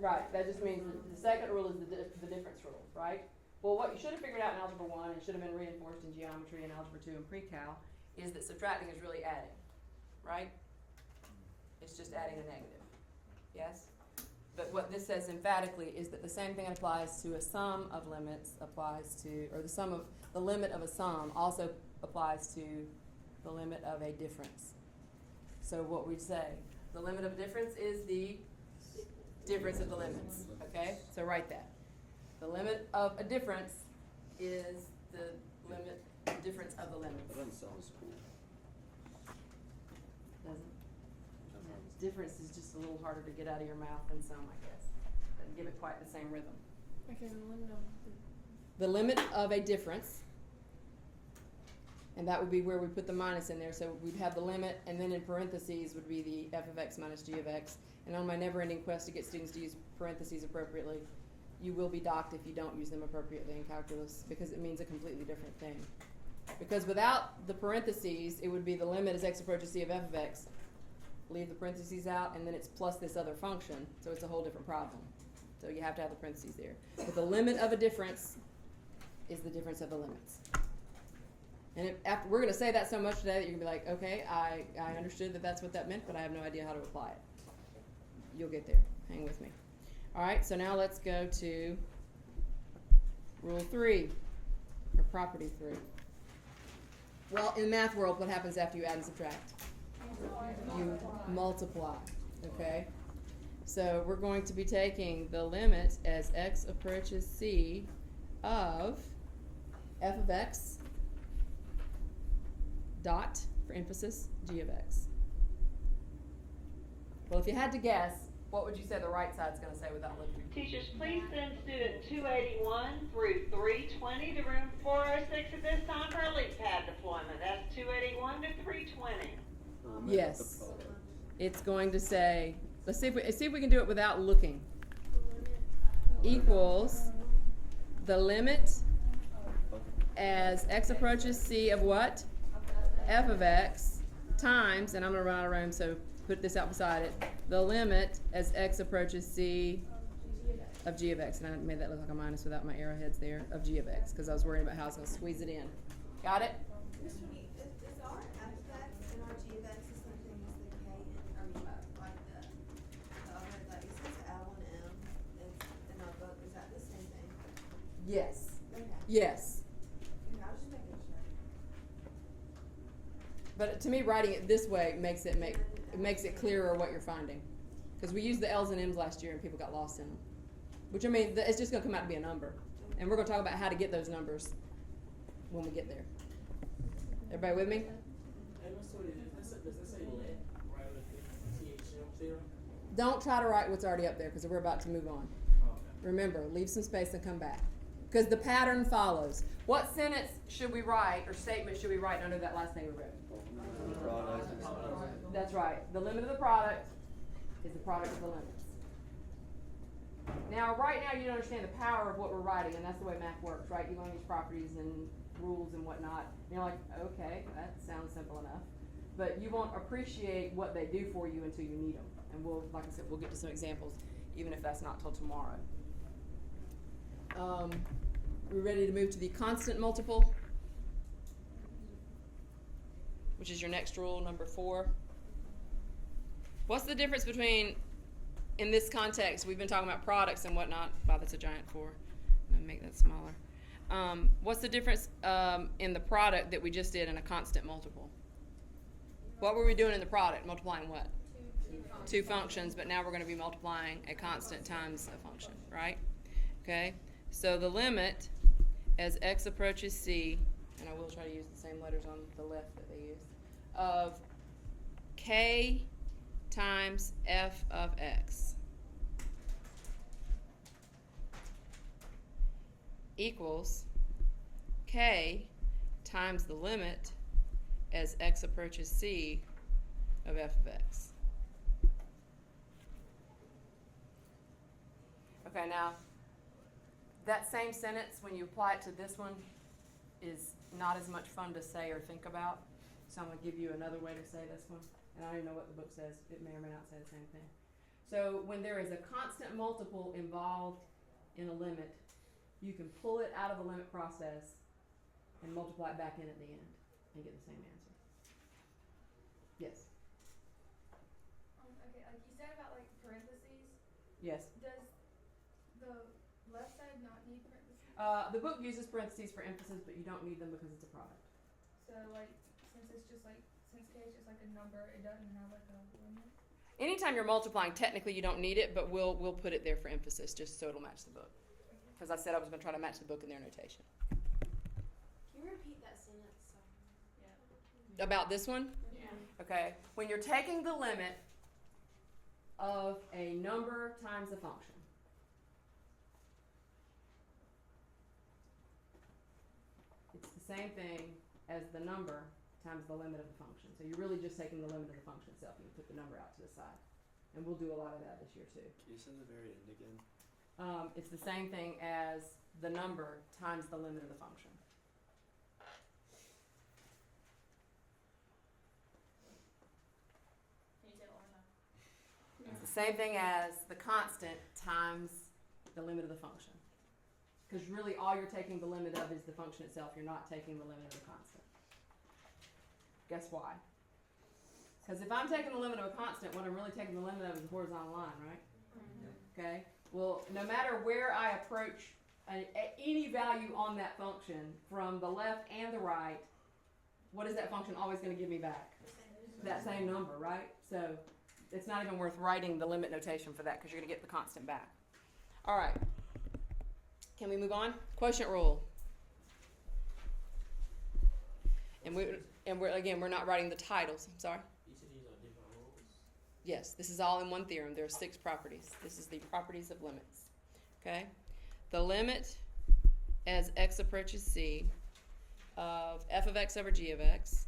Right, that just means the second rule is the difference rule, right? Well, what you should have figured out in Algebra 1, and should have been reinforced in geometry and Algebra 2 and pre-cal, is that subtracting is really adding, right? It's just adding a negative, yes? But what this says emphatically is that the same thing applies to a sum of limits or the limit of a sum also applies to the limit of a difference. So what we say, the limit of difference is the difference of the limits, okay? So write that. The limit of a difference is the difference of the limits. That doesn't sound as cool. Doesn't? Difference is just a little harder to get out of your mouth than some, I guess. Doesn't give it quite the same rhythm. Okay, The limit of a difference, and that would be where we put the minus in there. So we'd have the limit, and then in parentheses would be the f of x minus g of x. And on my never-ending quest to get students to use parentheses appropriately, you will be docked if you don't use them appropriately in calculus, because it means a completely different thing. Because without the parentheses, it would be the limit as x approaches c of f of x. Leave the parentheses out, and then it's plus this other function, so it's a whole different problem. So you have to have the parentheses there. But the limit of a difference is the difference of the limits. And after, we're going to say that so much today that you're going to be like, okay, I understood that that's what that meant, but I have no idea how to apply it. You'll get there. Hang with me. All right, so now let's go to Rule 3, or Property 3. Well, in math world, what happens after you add and subtract? You multiply, okay? So we're going to be taking the limit as x approaches c of f of x dot, for emphasis, g of x. Well, if you had to guess, what would you say the right side's going to say without looking? Teachers, please send student 281 through 320 to room 406 at this time for a leap pad deployment. That's 281 to 320. Yes. It's going to say, let's see if we can do it without looking. Equals the limit as x approaches c of what? F of x times, and I'm going to run out of room, so put this out beside it, the limit as x approaches c of g of x. And I made that look like a minus without my arrowheads there, of g of x, because I was worried about how I was going to squeeze it in. Got it? Is our f of x and our g of x the same thing as the k and, like the other, like it says L and M in our book, is that the same thing? Yes. Okay. Yes. Okay, I was just making sure. But to me, writing it this way makes it clearer what you're finding, because we used the L's and M's last year and people got lost in them. Which, I mean, it's just going to come out to be a number, and we're going to talk about how to get those numbers when we get there. Everybody with me? And what's what it is? Does that say let right with the THM theorem? Don't try to write what's already up there, because we're about to move on. Oh, okay. Remember, leave some space and come back, because the pattern follows. What sentence should we write, or statement should we write under that last thing we wrote? That's right. The limit of the product is the product of the limits. Now, right now, you don't understand the power of what we're writing, and that's the way math works, right? You learn these properties and rules and whatnot, and you're like, okay, that sounds simple enough. But you won't appreciate what they do for you until you need them. And we'll, like I said, we'll get to some examples, even if that's not till tomorrow. We're ready to move to the constant multiple, which is your next rule, number 4. What's the difference between, in this context, we've been talking about products and whatnot. Wow, that's a giant 4. I'm going to make that smaller. What's the difference in the product that we just did in a constant multiple? What were we doing in the product? Multiplying what? Two functions, but now we're going to be multiplying a constant times a function, right? Okay, so the limit as x approaches c, and I will try to use the same letters on the left that they used, of k times f of x equals k times the limit as x approaches c of f of x. Okay, now that same sentence, when you apply it to this one, is not as much fun to say or think about. So I'm going to give you another way to say this one. And I don't even know what the book says. It may or may not say the same thing. So when there is a constant multiple involved in a limit, you can pull it out of the limit process and multiply it back in at the end and get the same answer. Yes? Okay, like you said about like parentheses, Yes. does the left side not need parentheses? The book uses parentheses for emphasis, but you don't need them because it's a product. So like, since it's just like, since k is just like a number, it doesn't have like a limit? Anytime you're multiplying, technically you don't need it, but we'll put it there for emphasis just so it'll match the book. Because I said I was going to try to match the book in their notation. Can you repeat that sentence? Yeah. About this one? Yeah. Okay. When you're taking the limit of a number times a function, it's the same thing as the number times the limit of the function. So you're really just taking the limit of the function itself. You put the number out to the side. And we'll do a lot of that this year too. Can you say the very end again? It's the same thing as the number times the limit of the function. Can you say it one more time? It's the same thing as the constant times the limit of the function. Because really all you're taking the limit of is the function itself. You're not taking the limit of the constant. Guess why? Because if I'm taking the limit of a constant, what I'm really taking the limit of is the horizontal line, right? Okay. Well, no matter where I approach any value on that function from the left and the right, what is that function always going to give me back? That same number, right? So it's not even worth writing the limit notation for that because you're going to get the constant back. All right. Can we move on? Quotient rule. And we're not writing the titles. I'm sorry. Each of these are different rules. Yes, this is all in one theorem. There are 6 properties. This is the properties of limits. Okay? The limit as x approaches c of f of x over g of x.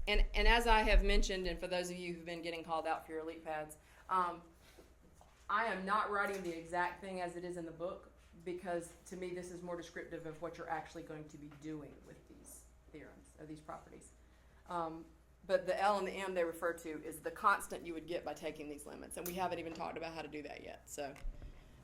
And as I have mentioned, and for those of you who've been getting called out for your elite pads, I am not writing the exact thing as it is in the book because to me this is more descriptive of what you're actually going to be doing with these theorems or these properties. But the L and the M they refer to is the constant you would get by taking these limits. And we haven't even talked about how to do that yet. So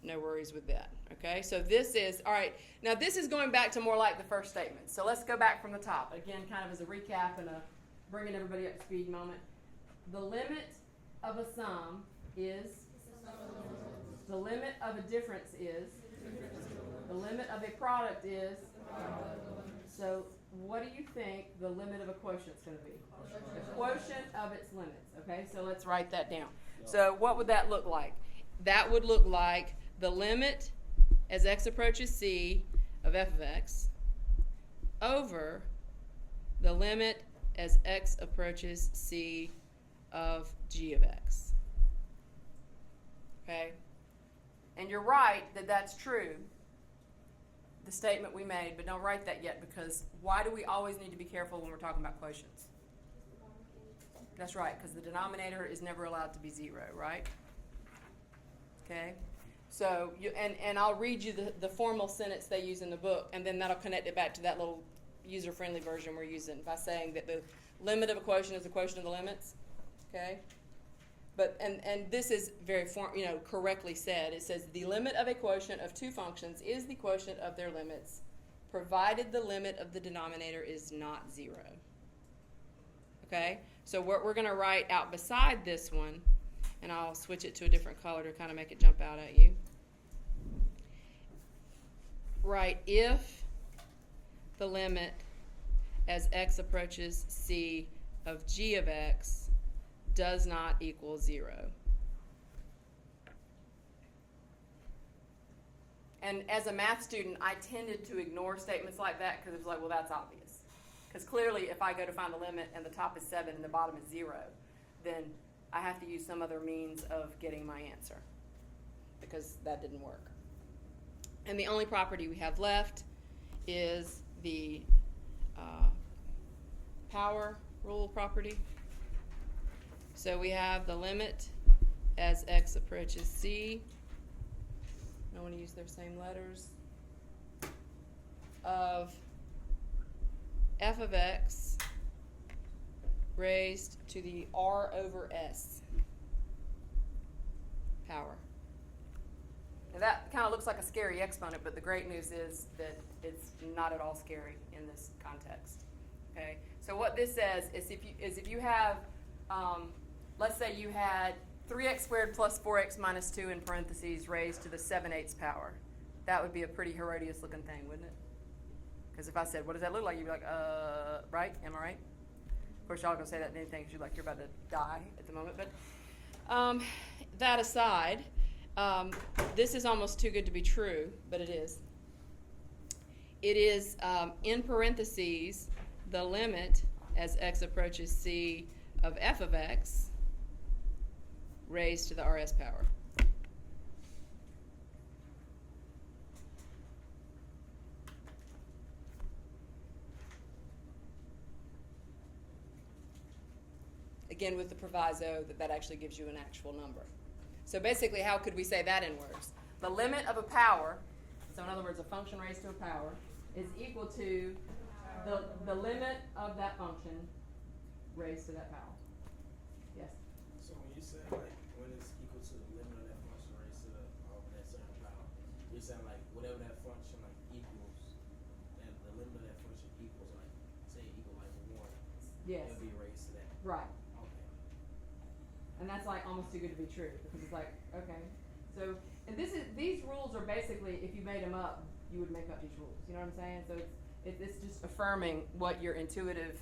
no worries with that. Okay, so this is, all right, now this is going back to more like the first statement. So let's go back from the top. Again, kind of as a recap and a bringing everybody up to speed moment. The limit of a sum is, the limit of a difference is, the limit of a product is, so what do you think the limit of a quotient is going to be? The quotient of its limits. Okay, so let's write that down. So what would that look like? That would look like the limit as x approaches c of f of x over the limit as x approaches c of g of x. Okay? And you're right that that's true, the statement we made, but don't write that yet because why do we always need to be careful when we're talking about quotients? That's right, because the denominator is never allowed to be 0, right? Okay? So, and I'll read you the formal sentence they use in the book, and then that'll connect it back to that little user-friendly version we're using by saying that the limit of a quotient is the quotient of the limits. Okay? But and this is very correctly said. It says the limit of a quotient of 2 functions is the quotient of their limits, provided the limit of the denominator is not 0. Okay? So what we're going to write out beside this one, and I'll switch it to a different color to kind of make it jump out at you. Write if the limit as x approaches c of g of x does not equal 0. And as a math student, I tended to ignore statements like that because it was like, well, that's obvious. Because clearly, if I go to find the limit and the top is 7 and the bottom is 0, then I have to use some other means of getting my answer because that didn't work. And the only property we have left is the power rule property. So we have the limit as x approaches c. I want to use their same letters. Of f of x raised to the r over s power. Now that kind of looks like a scary exponent, but the great news is that it's not at all scary in this context. Okay, so what this says is if you have, let's say you had 3x squared plus 4x minus 2 in parentheses raised to the 7/8 power. That would be a pretty Herodias looking thing, wouldn't it? Because if I said, what does that look like? You'd be like, right? Am I right? Of course, y'all are going to say that in anything because you're about to die at the moment. But that aside, this is almost too good to be true, but it is. It is, in parentheses, the limit as x approaches c of f of x raised to the rs power. Again, with the proviso that that actually gives you an actual number. So basically, how could we say that in words? The limit of a power, so in other words, a function raised to a power, is equal to the limit of that function raised to that power. Yes? So when you say like when it's equal to the limit of that function raised to that certain power, you're saying like whatever that function like equals, and the limit of that function equals like say it equals Yes. it'll be raised to that. Right. Okay. And that's like almost too good to be true because it's like, okay. So, and these rules are basically, if you made them up, you would make up these rules. You know what I'm saying? So it's just affirming what your intuitive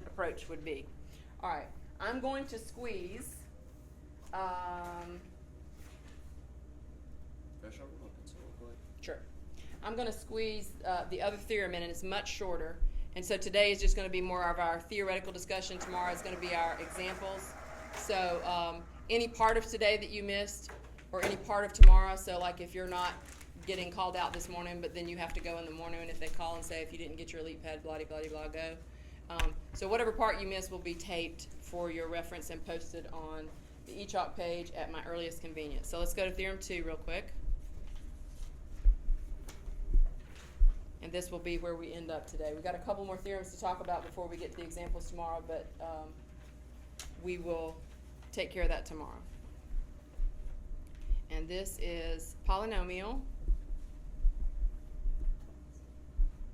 approach would be. All right. I'm going to squeeze. Sure. I'm going to squeeze the other theorem in, and it's much shorter. And so today is just going to be more of our theoretical discussion. Tomorrow is going to be our examples. So any part of today that you missed, or any part of tomorrow, so like if you're not getting called out this morning, but then you have to go in the morning, and if they call and say, if you didn't get your elite pad, blah, blah, blah, go. So whatever part you missed will be taped for your reference and posted on the eChalk page at my earliest convenience. So let's go to Theorem 2 real quick. And this will be where we end up today. We've got a couple more theorems to talk about before we get to the examples tomorrow, but we will take care of that tomorrow. And this is polynomial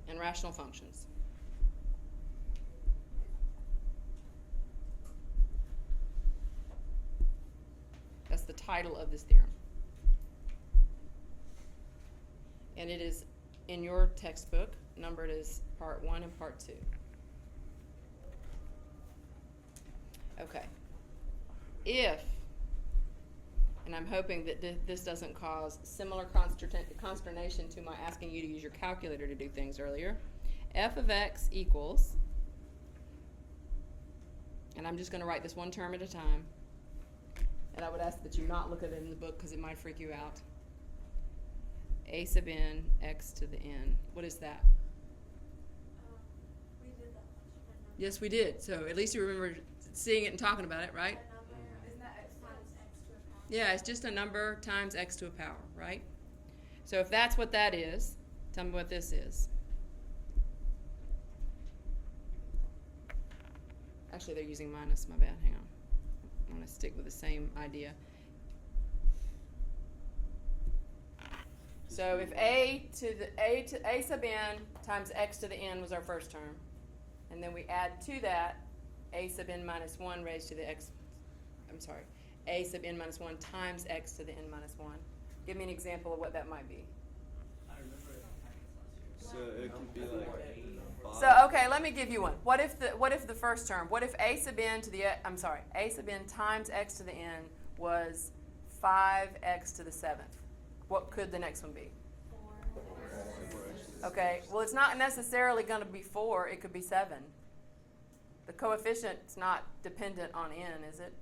and rational functions. That's the title of this theorem. And it is in your textbook, numbered as part 1 and part 2. Okay. If, and I'm hoping that this doesn't cause similar consternation to my asking you to use your calculator to do things earlier, f of x equals, and I'm just going to write this one term at a time, and I would ask that you not look at it in the book because it might freak you out. A sub n x to the n. What is that? We did that. Yes, we did. So at least you remember seeing it and talking about it, right? That number, isn't that x minus x to a power? Yeah, it's just a number times x to a power, right? So if that's what that is, tell me what this is. Actually, they're using minus. My bad. Hang on. I'm going to stick with the same idea. So if a sub n times x to the n was our first term, and then we add to that a sub n minus 1 raised to the x, I'm sorry, a sub n minus 1 times x to the n minus 1. Give me an example of what that might be. I remember it. So it could be like 5. So okay, let me give you one. What if the first term? What if a sub n to the a sub n times x to the n was 5x to the 7th? What could the next one be? 4. Okay, well, it's not necessarily going to be 4. It could be 7. The coefficient's not dependent on n, is it?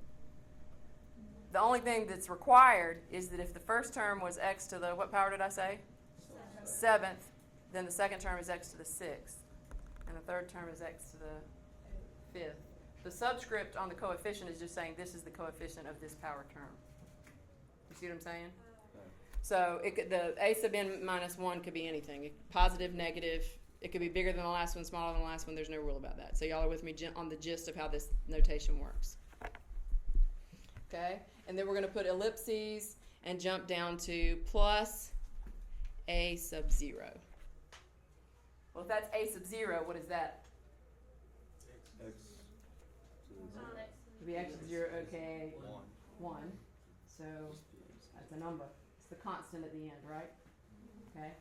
The only thing that's required is that if the first term was x to the, what power did I say? 7th, then the second term is x to the 6th, and the third term is x to the 5th. The subscript on the coefficient is just saying this is the coefficient of this power term. You see what I'm saying? So the a sub n minus 1 could be anything. Positive, negative. It could be bigger than the last one, smaller than the last one. There's no rule about that. So y'all are with me on the gist of how this notation works. Okay? And then we're going to put ellipses and jump down to plus a sub 0. Well, if that's a sub 0, what is that? X to the It'd be x sub 0, okay, 1. 1. So that's a number. It's the constant at the end, right? Okay.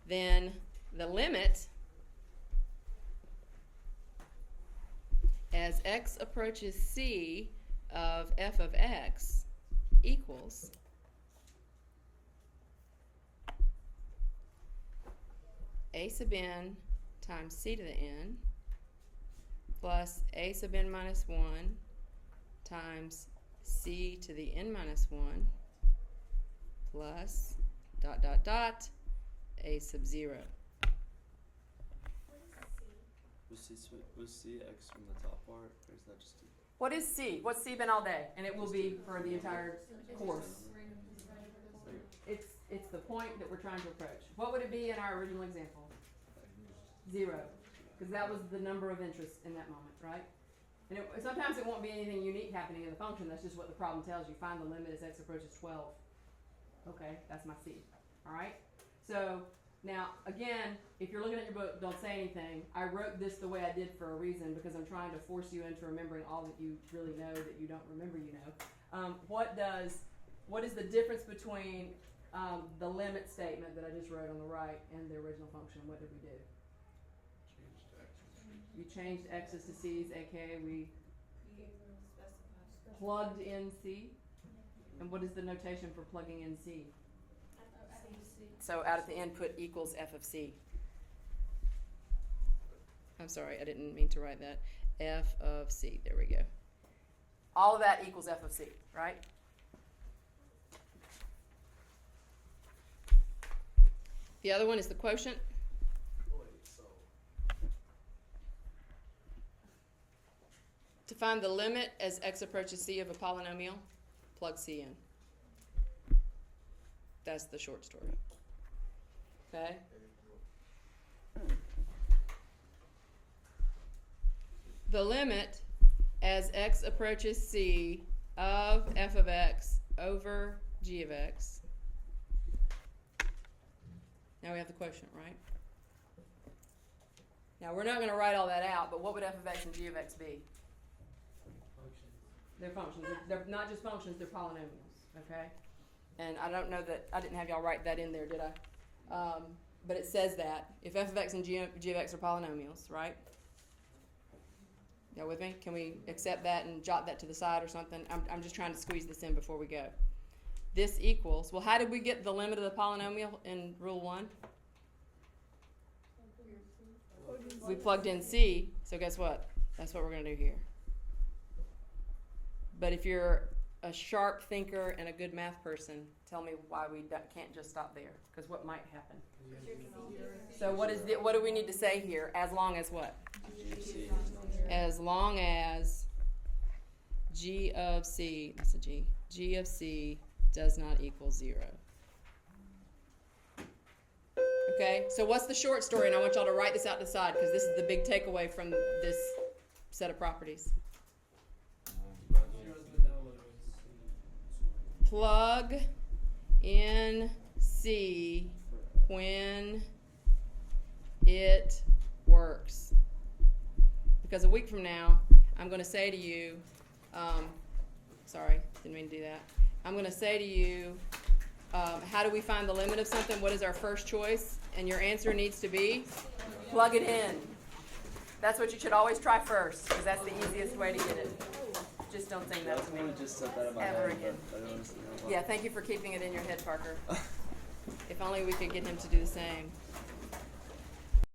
Then the limit as x approaches c of f of x equals a sub n times c to the n plus a sub n minus 1 times c to the n minus 1 plus dot dot dot a sub 0. Was C X from the top part, or is that just a... What is c? What's c been all day? And it will be for the entire course. It's the point that we're trying to approach. What would it be in our original example? 0, because that was the number of interest in that moment, right? And sometimes it won't be anything unique happening in the function. That's just what the problem tells you. Find the limit as x approaches 12. Okay, that's my c. All right? So Now, again, if you're looking at your book, don't say anything. I wrote this the way I did for a reason because I'm trying to force you into remembering all that you really know that you don't remember you know. What is the difference between the limit statement that I just wrote on the right and the original function? What did we do? You changed x's to c's, aka we plugged in c. And what is the notation for plugging in c? So out at the end, put equals f of c. I'm sorry, I didn't mean to write that. F of c, there we go. All of that equals f of c, right? The other one is the quotient. To find the limit as x approaches c of a polynomial, plug c in. That's the short story. Okay? The limit as x approaches c of f of x over g of x. Now we have the quotient, right? Now we're not going to write all that out, but what would f of x and g of x be? They're functions. They're not just functions, they're polynomials, okay? And I don't know that, I didn't have y'all write that in there, did I? But it says that. If f of x and g of x are polynomials, right? Y'all with me? Can we accept that and jot that to the side or something? I'm just trying to squeeze this in before we go. This equals, well, how did we get the limit of the polynomial in Rule 1? We plugged in c, so guess what? That's what we're going to do here. But if you're a sharp thinker and a good math person, tell me why we can't just stop there. Because what might happen? So what do we need to say here? As long as what? As long as g of c, that's a g, g of c does not equal 0. Okay, so what's the short story? And I want y'all to write this out to the side because this is the big takeaway from this set of properties. Plug in C when it works. Because a week from now, I'm going to say to you, sorry, didn't mean to do that. I'm going to say to you, how do we find the limit of something? What is our first choice? And your answer needs to be, plug it in. That's what you should always try first, because that's the easiest way to get it. Just don't think that to me. Just said that in my Ever head, again. but I don't understand why. Yeah, thank you for keeping it in your head, Parker. If only we could get him to do the same.